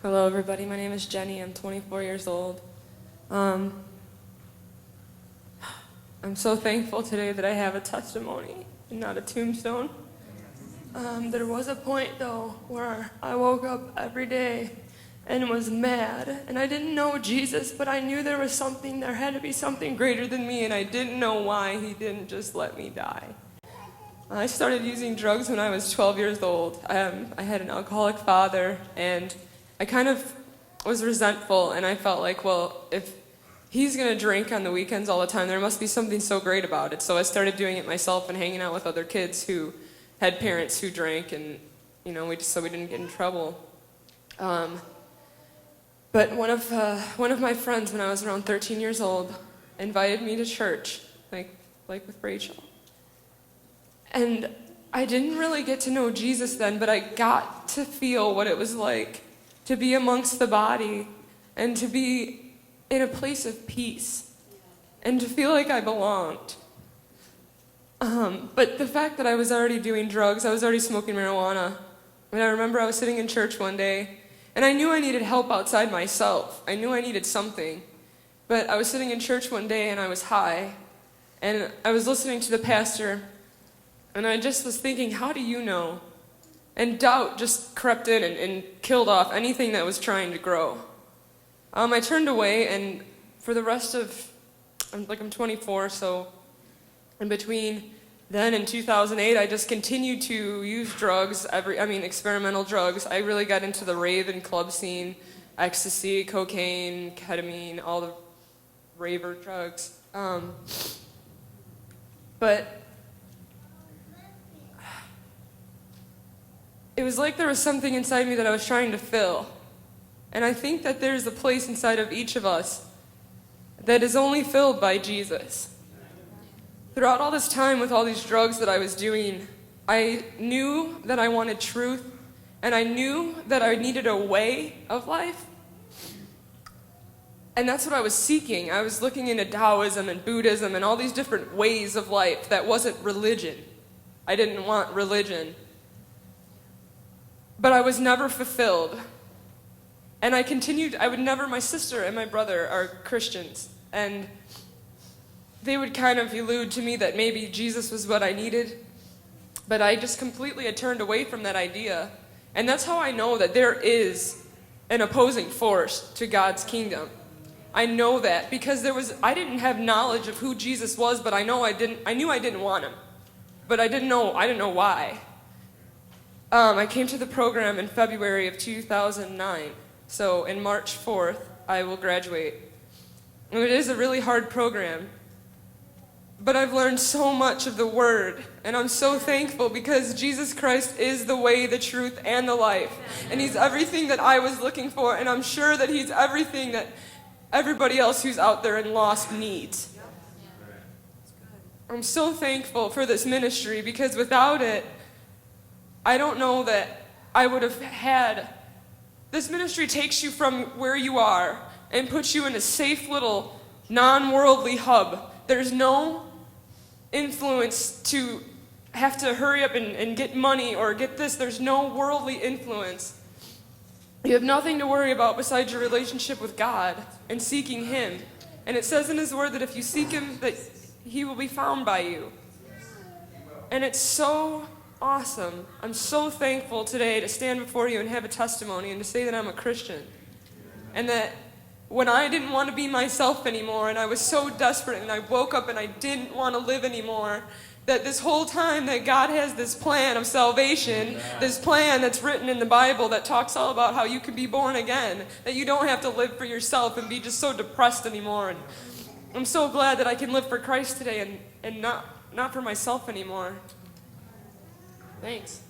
Hello everybody, my name is Jenny, I'm 24 years old. I'm so thankful today that I have a testimony and not a tombstone. There was a point though where I woke up every day and was mad, and I didn't know Jesus, but I knew there had to be something greater than me, and I didn't know why he didn't just let me die. I started using drugs when I was 12 years old. I had an alcoholic father, and I kind of was resentful, and I felt like, well, if he's going to drink on the weekends all the time, there must be something so great about it. So I started doing it myself and hanging out with other kids who had parents who drank, and so we didn't get in trouble. But one of my friends, when I was around 13 years old, invited me to church, like with Rachel. And I didn't really get to know Jesus then, but I got to feel what it was like to be amongst the body and to be in a place of peace and to feel like I belonged. But the fact that I was already doing drugs, I was already smoking marijuana. And I remember I was sitting in church one day, and I knew I needed help outside myself. I knew I needed something. But I was sitting in church one day, and I was high, and I was listening to the pastor, and I just was thinking, how do you know? And doubt just crept in and killed off anything that was trying to grow. I turned away, and for the rest of, I'm 24, so in between then and 2008, I just continued to use drugs, experimental drugs. I really got into the rave and club scene, ecstasy, cocaine, ketamine, all the raver drugs. But it was like there was something inside me that I was trying to fill. And I think that there's a place inside of each of us that is only filled by Jesus. Throughout all this time with all these drugs that I was doing, I knew that I wanted truth, and I knew that I needed a way of life. And that's what I was seeking. I was looking into Taoism and Buddhism and all these different ways of life that wasn't religion. I didn't want religion. But I was never fulfilled. And I continued, my sister and my brother are Christians, and they would kind of allude to me that maybe Jesus was what I needed, but I just completely had turned away from that idea. And that's how I know that there is an opposing force to God's kingdom. I know that because I didn't have knowledge of who Jesus was, but I knew I didn't want him, but I didn't know why. I came to the program in February of 2009, so in March 4th, I will graduate. And it is a really hard program, but I've learned so much of the Word, and I'm so thankful because Jesus Christ is the way, the truth, and the life. And He's everything that I was looking for, and I'm sure that He's everything that everybody else who's out there and lost needs. I'm so thankful for this ministry because without it, I don't know that I would have had. This ministry takes you from where you are and puts you in a safe little non-worldly hub. There's no influence to have to hurry up and get money or get this. There's no worldly influence. You have nothing to worry about besides your relationship with God and seeking Him. And it says in His Word that if you seek Him, that He will be found by you. And it's so awesome. I'm so thankful today to stand before you and have a testimony and to say that I'm a Christian. And that when I didn't want to be myself anymore and I was so desperate and I woke up and I didn't want to live anymore, that this whole time that God has this plan of salvation, this plan that's written in the Bible that talks all about how you can be born again, that you don't have to live for yourself and be just so depressed anymore. And I'm so glad that I can live for Christ today and not for myself anymore. Thanks.